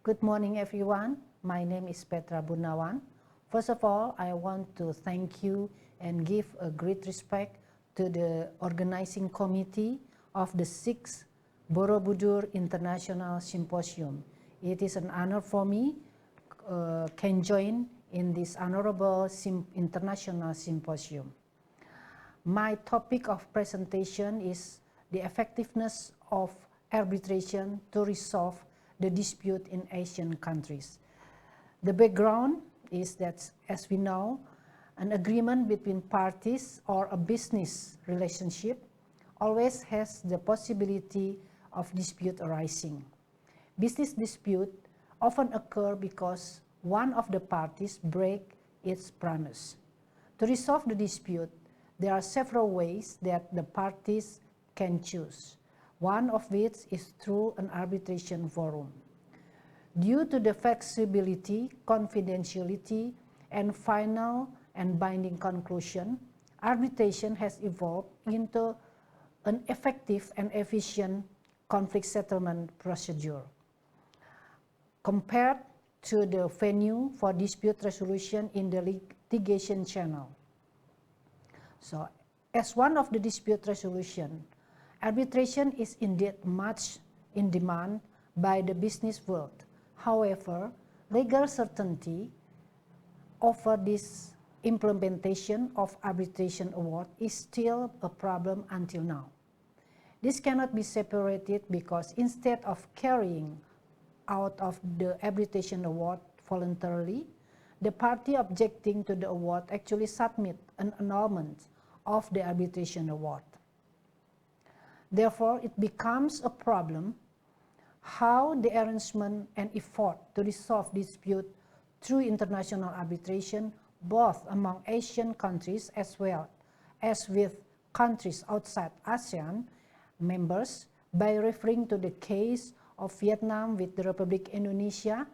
Good morning, everyone. My name is Petra Bunawan. First of all, I want to thank you and give a great respect to the organizing committee of the 6th Borobudur International Symposium. It is an honor for me can join in this honorable international symposium. My topic of presentation is the effectiveness of arbitration to resolve the dispute in Asian countries. The background is that, as we know, an agreement between parties or a business relationship always has the possibility of dispute arising. Business dispute often occur because one of the parties breaks its promise. To resolve the dispute, there are several ways that the parties can choose, one of which is through an arbitration forum. Due to the flexibility, confidentiality, and final and binding conclusion, arbitration has evolved into an effective and efficient conflict settlement procedure. Compared to the venue for dispute resolution in the litigation channel. So, as one of the dispute resolution, arbitration is indeed much in demand by the business world. However, legal certainty over this implementation of arbitration award is still a problem until now. This cannot be separated because instead of carrying out of the arbitration award voluntarily, the party objecting to the award actually submit an annulment of the arbitration award. Therefore, it becomes a problem how the arrangement and effort to resolve dispute through international arbitration both among Asian countries as well as with countries outside ASEAN members by referring to the case of Vietnam with the Republic Indonesia,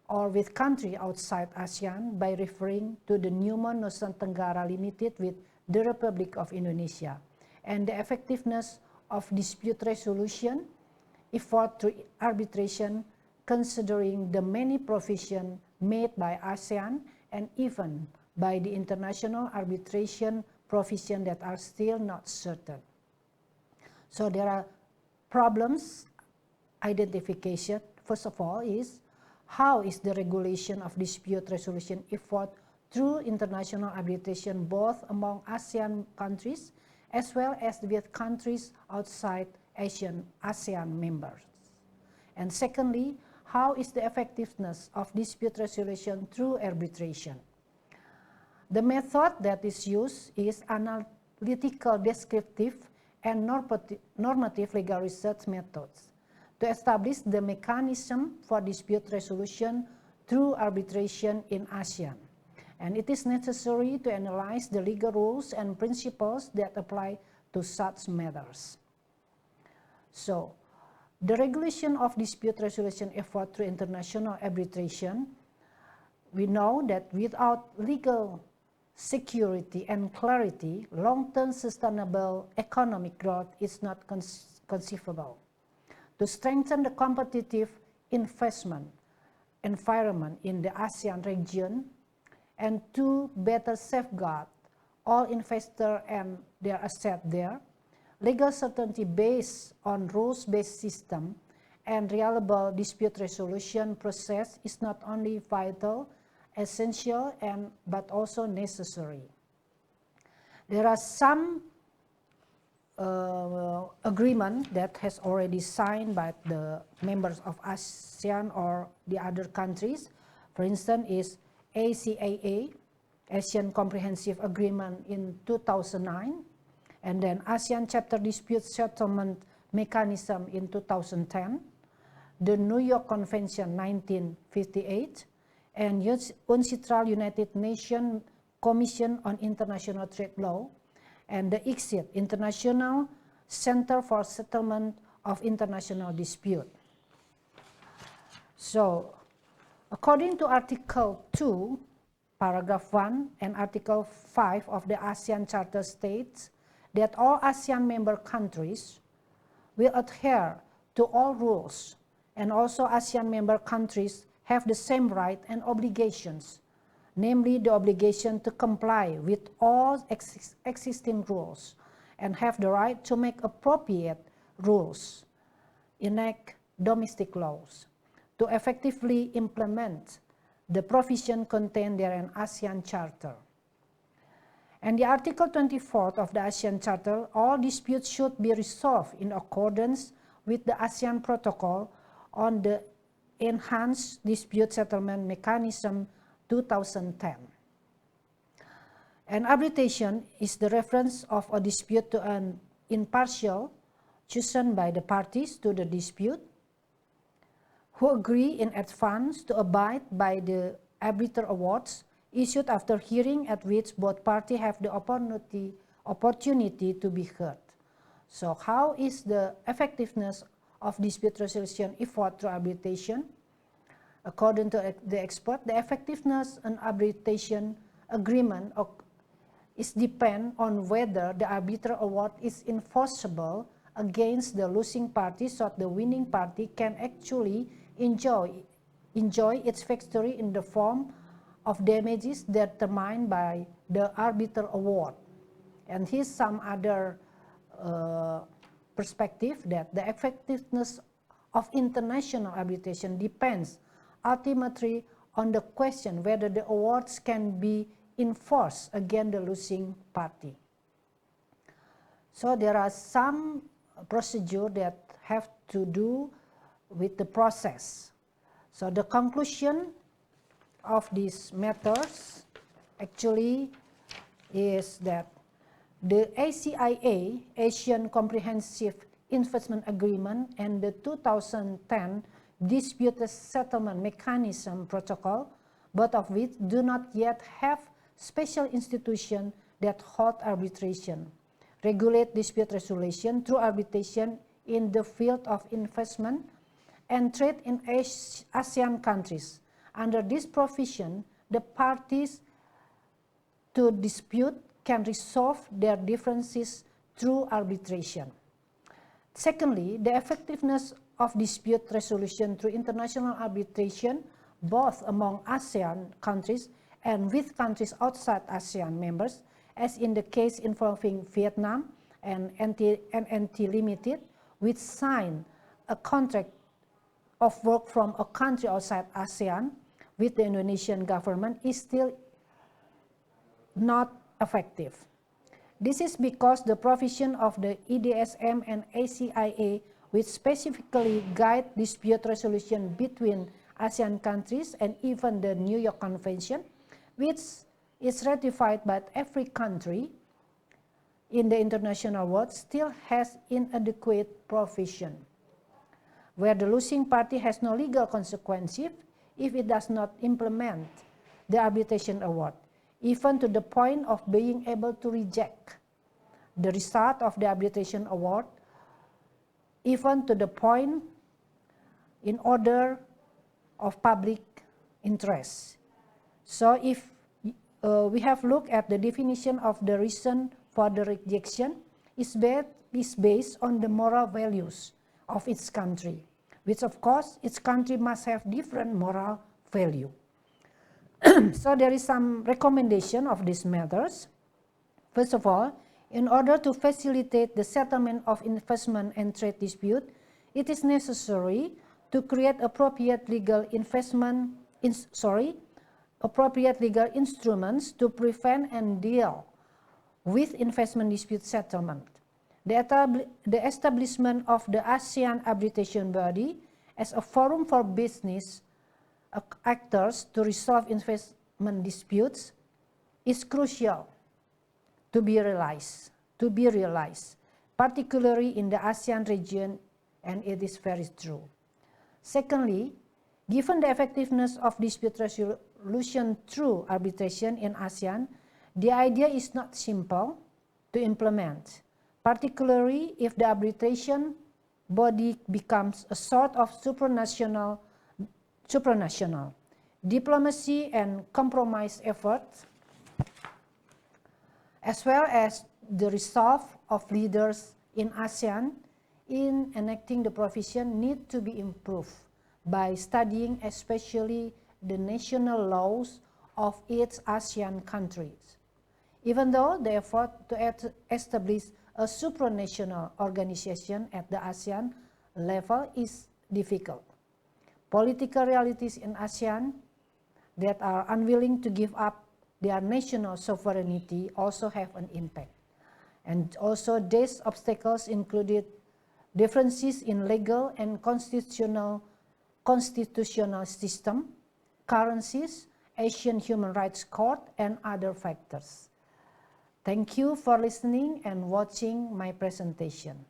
or with country outside ASEAN by referring to the Newmont Nusa Tenggara Limited with the Republic of Indonesia, and the effectiveness of dispute resolution effort through arbitration considering the many provisions made by ASEAN and even by the international arbitration provisions that are still not certain. So there are problems identification. First of all is how is the regulation of dispute resolution effort through international arbitration both among ASEAN countries as well as with countries outside ASEAN members. And secondly, how is the effectiveness of dispute resolution through arbitration? The method that is used is analytical, descriptive, and normative legal research methods to establish the mechanism for dispute resolution through arbitration in ASEAN. And it is necessary to analyze the legal rules and principles that apply to such matters. So, the regulation of dispute resolution effort through international arbitration, we know that without legal security and clarity, long-term sustainable economic growth is not conceivable. To strengthen the competitive investment environment in the ASEAN region and to better safeguard all investors and their assets there, legal certainty based on rules-based system and reliable dispute resolution process is not only vital, essential, but also necessary. There are some agreement that has already signed by the members of ASEAN or the other countries. For instance, is ACAA, Asian Comprehensive Agreement in 2009, and then ASEAN Chapter Dispute Settlement Mechanism in 2010, the New York Convention 1958, and UNCITRAL, United Nations Commission on International Trade Law, and the ICSID, International Center for Settlement of International Dispute. So, according to Article 2, Paragraph 1 and Article 5 of the ASEAN Charter states that all ASEAN member countries will adhere to all rules and also ASEAN member countries have the same right and obligations, namely the obligation to comply with all existing rules and have the right to make appropriate rules, enact domestic laws, to effectively implement the provision contained therein ASEAN Charter. And the Article 24 of the ASEAN Charter, all disputes should be resolved in accordance with the ASEAN Protocol on the Enhanced Dispute Settlement Mechanism 2010. And arbitration is the reference of a dispute to an impartial chosen by the parties to the dispute who agree in advance to abide by the arbiter awards issued after hearing at which both parties have the opportunity to be heard. So how is the effectiveness of dispute resolution effort through arbitration? According to the expert, the effectiveness of arbitration agreement is depend on whether the arbiter award is enforceable against the losing party, so that the winning party can actually enjoy its victory in the form of damages determined by the arbiter award. And here's some other perspective that the effectiveness of international arbitration depends ultimately on the question whether the awards can be enforced against the losing party. So there are some procedures that have to do with the process. So the conclusion of these matters actually is that the ACIA, Asian Comprehensive Investment Agreement, and the 2010 Dispute Settlement Mechanism Protocol, both of which do not yet have special institutions that hold arbitration, regulate dispute resolution through arbitration in the field of investment and trade in ASEAN countries. Under this provision, the parties to dispute can resolve their differences through arbitration. Secondly, the effectiveness of dispute resolution through international arbitration, both among ASEAN countries and with countries outside ASEAN members, as in the case involving Vietnam and NT Limited, which signed a contract of work from a country outside ASEAN with the Indonesian government, is still not effective. This is because the provision of the EDSM and ACIA, which specifically guide dispute resolution between ASEAN countries, and even the New York Convention, which is ratified by every country in the international world, still has inadequate provision, where the losing party has no legal consequences if it does not implement the arbitration award, even to the point of being able to reject the result of the arbitration award, even to the point in order of public interest. So if we have looked at the definition of the reason for the rejection, is based on the moral values of its country, which of course each country must have different moral value. So there is some recommendation of these matters. First of all, in order to facilitate the settlement of investment and trade dispute, it is necessary to create appropriate legal instruments to prevent and deal with investment dispute settlement. The establishment of the ASEAN Arbitration Body as a forum for business actors to resolve investment disputes is crucial to be realized, particularly in the ASEAN region, and it is very true. Secondly, given the effectiveness of dispute resolution through arbitration in ASEAN, the idea is not simple to implement, particularly if the arbitration body becomes a sort of supranational diplomacy and compromise efforts, as well as the resolve of leaders in ASEAN in enacting the provision, need to be improved by studying especially the national laws of each ASEAN countries. Even though the effort to establish a supranational organization at the ASEAN level is difficult, political realities in ASEAN that are unwilling to give up their national sovereignty also have an impact. And also these obstacles included differences in legal and constitutional system, currencies, Asian Human Rights Court, and other factors. Thank you for listening and watching my presentation.